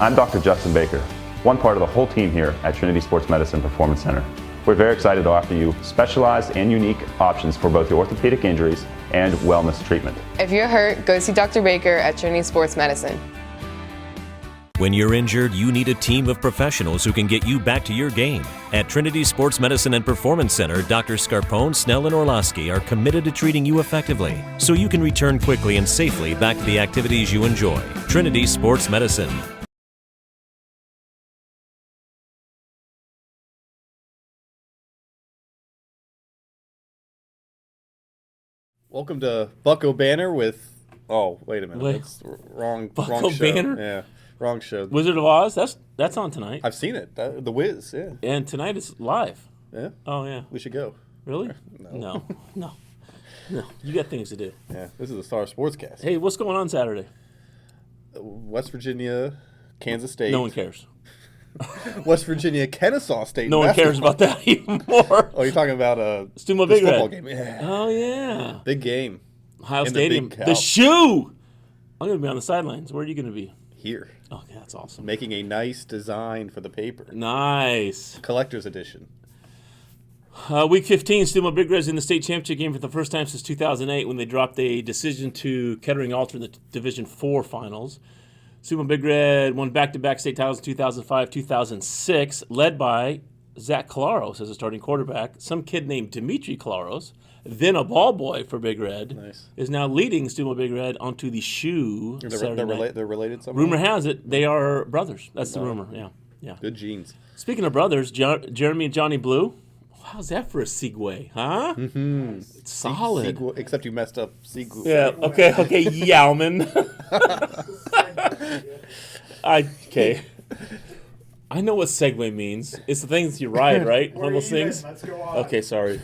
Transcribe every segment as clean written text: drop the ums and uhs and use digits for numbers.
I'm Dr. Justin Baker, one part of the whole team here at Trinity Sports Medicine Performance Center. We're very excited to offer you specialized and unique options for both your orthopedic injuries and wellness treatment. If you're hurt, go see Dr. Baker at Trinity Sports Medicine. When you're injured, you need a team of professionals who can get you back to your game. At Trinity Sports Medicine and Performance Center, Dr. Scarpone, Snell, and Orlowski are committed to treating you effectively so you can return quickly and safely back to the activities you enjoy. Trinity Sports Medicine. Welcome to Bucko Banner with... Oh, wait a minute. That's wrong show. Banner? Yeah, wrong show. Wizard of Oz? That's on tonight. I've seen it. The Wiz, yeah. And tonight it's live. Yeah? Oh, yeah. We should go. Really? No. No. You got things to do. Yeah, this is the Star Sportscast. Hey, what's going on Saturday? West Virginia, Kansas State. No one cares. West Virginia, Kennesaw State. No one cares about that anymore. Oh, you're talking about Steubenville Big football Red. game. Yeah. Oh, yeah. Big game. Ohio In Stadium. the big The house. shoe! I'm going to be on the sidelines. Where are you going to be? Here. Oh, yeah, that's awesome. Making a nice design for the paper. Nice. Collector's edition. Week 15, Steubenville Big Red's in the state championship game for the first time since 2008 when they dropped a decision to Kettering-Alter in the Division IV finals. Steubenville Big Red won back-to-back state titles in 2005, 2006, led by Zach Claros as a starting quarterback. Some kid named Dimitri Claros, then a ball boy for Big Red, is now leading Steubenville Big Red onto the shoe. They're related somehow? Rumor has it they are brothers. That's the rumor, yeah. Good genes. Speaking of brothers, Jeremy and Johnny Blue. How's that for a segue, huh? Mm-hmm. It's solid. Except you messed up Seagull. Yeah, okay, Yowman. Okay. I know what segue means. It's the things you ride, right? One of those things? Let's go on. Okay, sorry.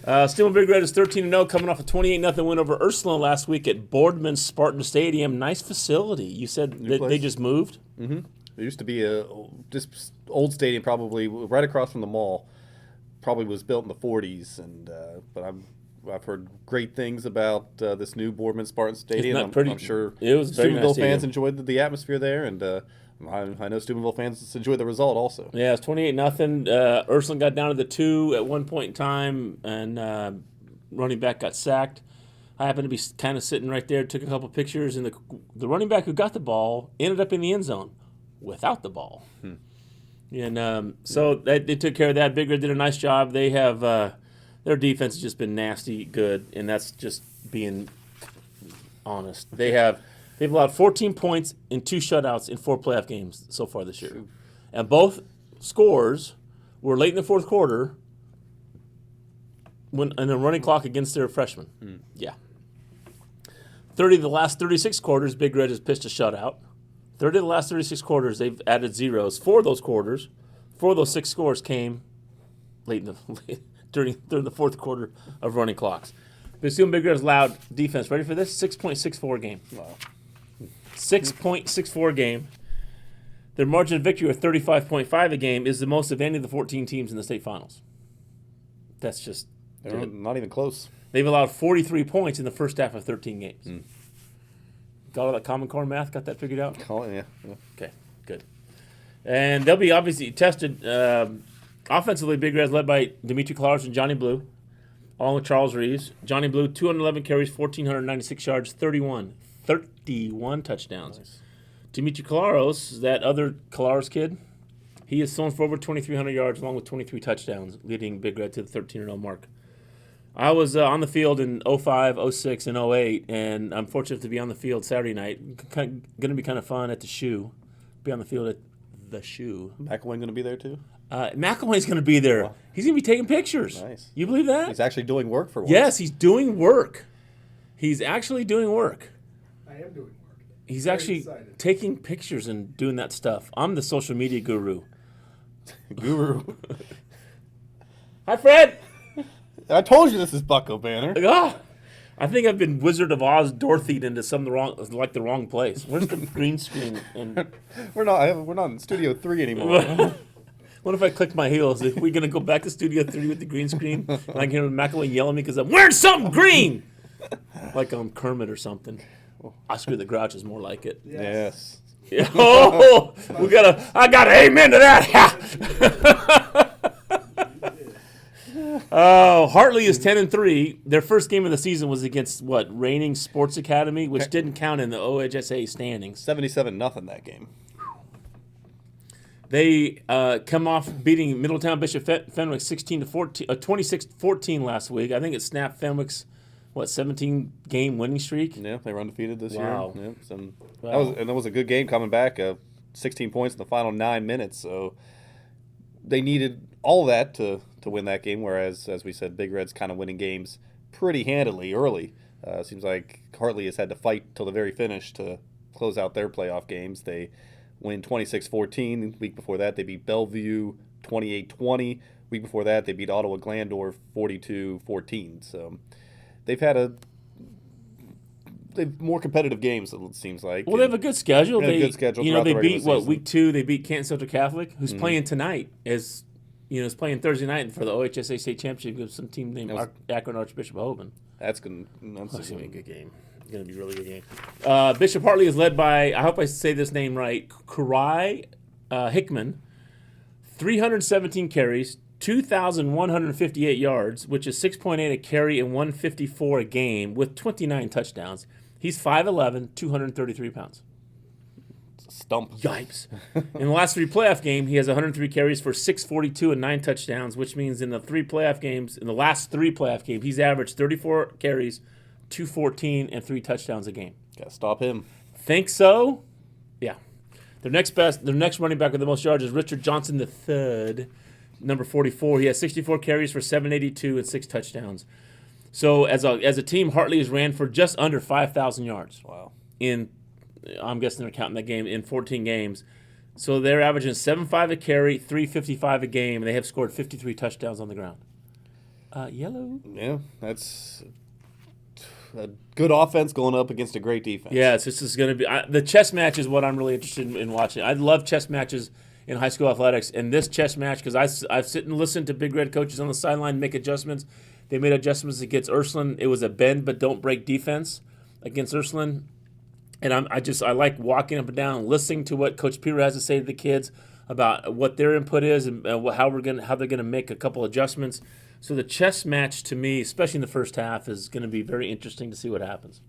Steubenville Big Red is 13-0, coming off a 28-0 win over Ursuline last week at Boardman Spartan Stadium. Nice facility. You said that they just moved? Mm-hmm. There used to be a just old stadium, probably right across from the mall. Probably was built in the 40s, and but I've heard great things about this new Boardman Spartan Stadium. I'm sure it was Steubenville fans enjoyed the atmosphere there, and I know Steubenville fans enjoyed the result also. Yeah, it's 28-0. Ursuline got down to the 2 at one point in time, and running back got sacked. I happened to be kind of sitting right there, took a couple pictures, and the running back who got the ball ended up in the end zone without the ball. And so they took care of that. Big Red did a nice job. They have their defense has just been nasty good, and that's just being honest. They've allowed 14 points in 2 shutouts in 4 playoff games so far this year. And both scores were late in the fourth quarter in a running clock against their freshmen. Yeah. 30 of the last 36 quarters, Big Red has pitched a shutout. 30 of the last 36 quarters, they've added zeros. 4 of those quarters, 4 of those 6 scores came late in during the fourth quarter of running clocks. But Steubenville Big Red has allowed defense. Ready for this? 6.64 game. Wow. 6.64 game. Their margin of victory of 35.5 a game is the most of any of the 14 teams in the state finals. That's just... They're not even close. They've allowed 43 points in the first half of 13 games. Got all that Common Core math? Got that figured out? Yeah. Okay, good. And they'll be obviously tested offensively. Big Red's led by Dimitri Claros and Johnny Blue, along with Charles Reeves. Johnny Blue, 211 carries, 1,496 yards, 31 touchdowns. Nice. Dimitri Claros, that other Claros kid, he has thrown for over 2,300 yards along with 23 touchdowns, leading Big Red to the 13-0 mark. I was on the field in 05, 06, and 08, and I'm fortunate to be on the field Saturday night. Going to be kind of fun at the shoe. Be on the field at the shoe. McElwain going to be there too? McElwain's going to be there. Wow. He's going to be taking pictures. Nice. You believe that? He's actually doing work for once. Yes, he's doing work. He's actually doing work. I am doing work. He's actually taking pictures and doing that stuff. I'm the social media guru. Hi, Fred. I told you this is Bucko Banner. I think I've been Wizard of Oz Dorothy'd into the wrong place. Where's the green screen? And we're not in Studio 3 anymore. What if I click my heels? Are we going to go back to Studio 3 with the green screen? And I can hear McElwain yell at me because I'm wearing something green! Like I'm Kermit or something. Oscar the Grouch is more like it. Yes. Oh, I got an amen to that. Oh, Hartley is 10-3. Their first game of the season was against Reigning Sports Academy, which didn't count in the OHSA standings. 77-0 that game. They come off beating Middletown Bishop Fenwick 26-14 last week. I think it snapped Fenwick's 17-game winning streak. Yeah, they were undefeated this year. Wow. Yeah, Wow. That was a good game coming back. 16 points in the final 9 minutes. So they needed all of that to win that game. Whereas, as we said, Big Red's kind of winning games pretty handily early. Seems like Hartley has had to fight till the very finish to close out their playoff games. They win 26-14. The week before that, they beat Bellevue 28-20. Week before that, they beat Ottawa Glandorf 42-14. So they've more competitive games, it seems like. Well, they have a good schedule. They have a good schedule throughout they the beat regular season. week 2. They beat Canton Central Catholic, who's playing tonight. Is playing Thursday night for the OHSA state championship against some team named Akron Archbishop Hoban. That's gonna be a good game. It's gonna be a really good game. Bishop Hartley is led by, I hope I say this name right, Kurai Hickman. 317 carries, 2,158 yards, which is 6.8 a carry and 154 a game, with 29 touchdowns. He's 5'11", 233 pounds. It's a stump. Yipes. In the last 3 playoff games, he has 103 carries for 642 and 9 touchdowns, which means in the last 3 playoff games, he's averaged 34 carries, 214, and 3 touchdowns a game. Gotta stop him. Think so? Yeah. Their next running back with the most yards is Richard Johnson III, number 44. He has 64 carries for 782 and 6 touchdowns. So as a team, Hartley has ran for just under 5,000 yards. Wow. I'm guessing they're counting that game in 14 games. So they're averaging 7.5 a carry, 355 a game, and they have scored 53 touchdowns on the ground. Yellow. Yeah, that's a good offense going up against a great defense. Yes, this is going to be the chess match is what I'm really interested in watching. I love chess matches in high school athletics, and this chess match, because I've sit and listened to Big Red coaches on the sideline make adjustments. They made adjustments against Ursuline. It was a bend but don't break defense against Ursuline, and I like walking up and down and listening to what Coach Peter has to say to the kids about what their input is and how they're gonna make a couple adjustments. So the chess match, to me, especially in the first half, is going to be very interesting to see what happens.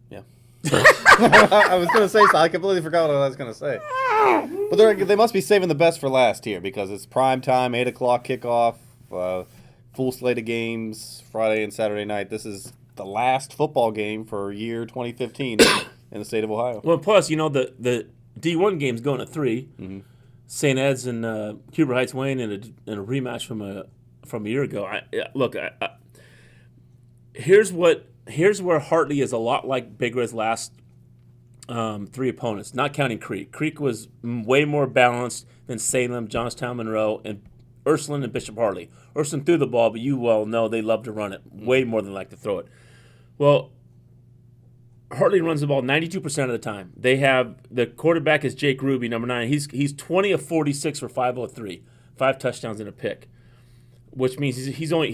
Yeah. I was going to say something. I completely forgot what I was going to say. But they must be saving the best for last here because it's prime time, 8 o'clock kickoff, full slate of games, Friday and Saturday night. This is the last football game for year 2015 in the state of Ohio. Well, plus, the D1 game's going at 3. Mm-hmm. St. Ed's and Huber Heights Wayne in a rematch from a year ago. Here's where Hartley is a lot like Big Red's last 3 opponents, not counting Creek. Creek was way more balanced than Salem, Johnstown, Monroe, and Ursuline and Bishop Hartley. Ursuline threw the ball, but you well know they love to run it way more than like to throw it. Well, Hartley runs the ball 92% of the time. They have the quarterback is Jake Ruby, number 9. He's 20 of 46 for 503, 5 touchdowns and a pick, which means they only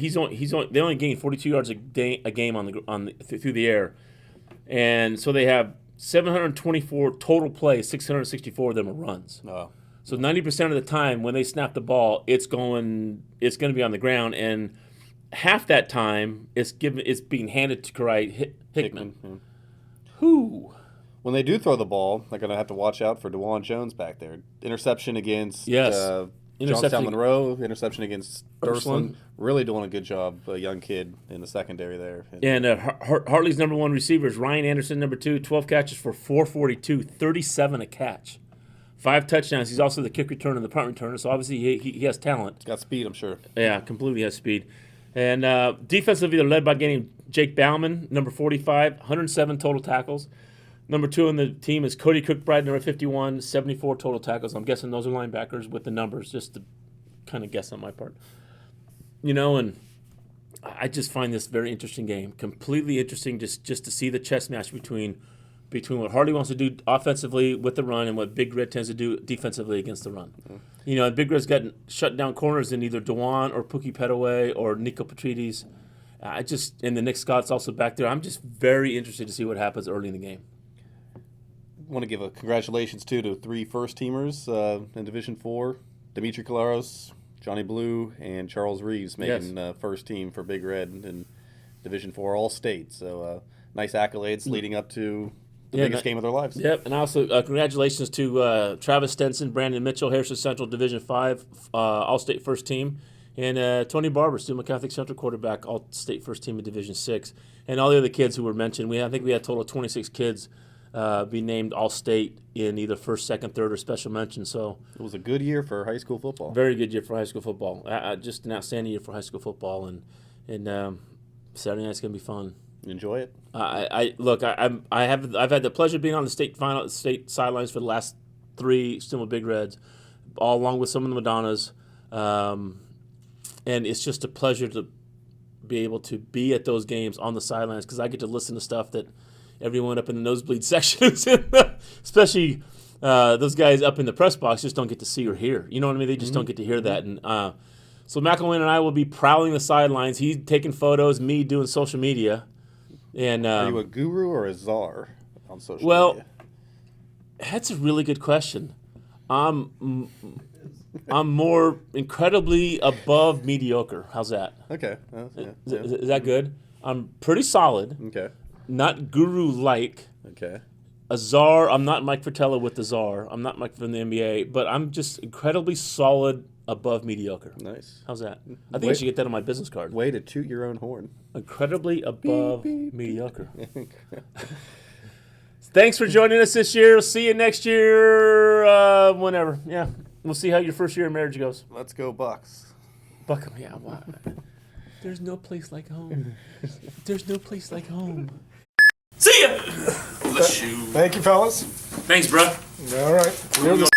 gain 42 yards a game through the air, and so they have 724 total plays. 664 of them are runs. Oh. So 90% of the time when they snap the ball, it's going to be on the ground, and half that time it's being handed to Kurai Hickman. Yeah. Who? When they do throw the ball, they're going to have to watch out for DeJuan Jones back there. Interception against Johnstown Monroe, interception against Ursuline. Really doing a good job, a young kid in the secondary there. And Hartley's number 1 receiver is Ryan Anderson, number 2, 12 catches for 442, 37 a catch. 5 touchdowns. He's also the kick returner and the punt returner, so obviously he has talent. He's got speed, I'm sure. Yeah, completely has speed. And defensively, they're led by getting Jake Bauman, number 45, 107 total tackles. Number 2 on the team is Cody Cookbride, number 51, 74 total tackles. I'm guessing those are linebackers with the numbers, just to kind of guess on my part. And I just find this very interesting game. Completely interesting just to see the chess match between what Hartley wants to do offensively with the run and what Big Red tends to do defensively against the run. Mm-hmm. Big Red's got shut down corners in either Dewan or Pookie Petaway or Nico Petrides. And the Nick Scott's also back there. I'm just very interested to see what happens early in the game. want to give a congratulations to 3 first-teamers in Division 4, Dimitri Kalaros, Johnny Blue, and Charles Reeves making first team for Big Red in Division 4 All-State. So nice accolades leading up to the biggest game of their lives. Yep, and also congratulations to Travis Stenson, Brandon Mitchell, Harrison Central Division 5 All-State first team, and Tony Barber, Steubenville Catholic Central quarterback, All-State first team in Division 6. And all the other kids who were mentioned. I think we had a total of 26 kids be named All-State in either first, second, third, or special mention. So it was a good year for high school football. Very good year for high school football. Just an outstanding year for high school football, and Saturday night's gonna be fun. Enjoy it. I've had the pleasure of being on the state sidelines for the last 3 Steubenville Big Reds, all along with some of the Madonnas, and it's just a pleasure to be able to be at those games on the sidelines because I get to listen to stuff that everyone up in the nosebleed section is in, especially those guys up in the press box just don't get to see or hear. You know what I mean? They just don't get to hear that. And so McElwain and I will be prowling the sidelines. He's taking photos, me doing social media. And are you a guru or a czar on social media? Well, that's a really good question. I'm more incredibly above mediocre. How's that? Okay. Is that good? I'm pretty solid. Okay. Not guru-like. Okay. A czar. I'm not Mike Fratello with the czar. I'm not Mike from the NBA. But I'm just incredibly solid above mediocre. Nice. How's that? I think I should get that on my business card. Way to toot your own horn. Incredibly above mediocre. Thanks for joining us this year. We'll see you next year, whenever. Yeah. We'll see how your first year of marriage goes. Let's go Bucks. Buckham, yeah. Wow. There's no place like home. There's no place like home. See ya! Bless you. Thank you, fellas. Thanks, bro. All right. We're the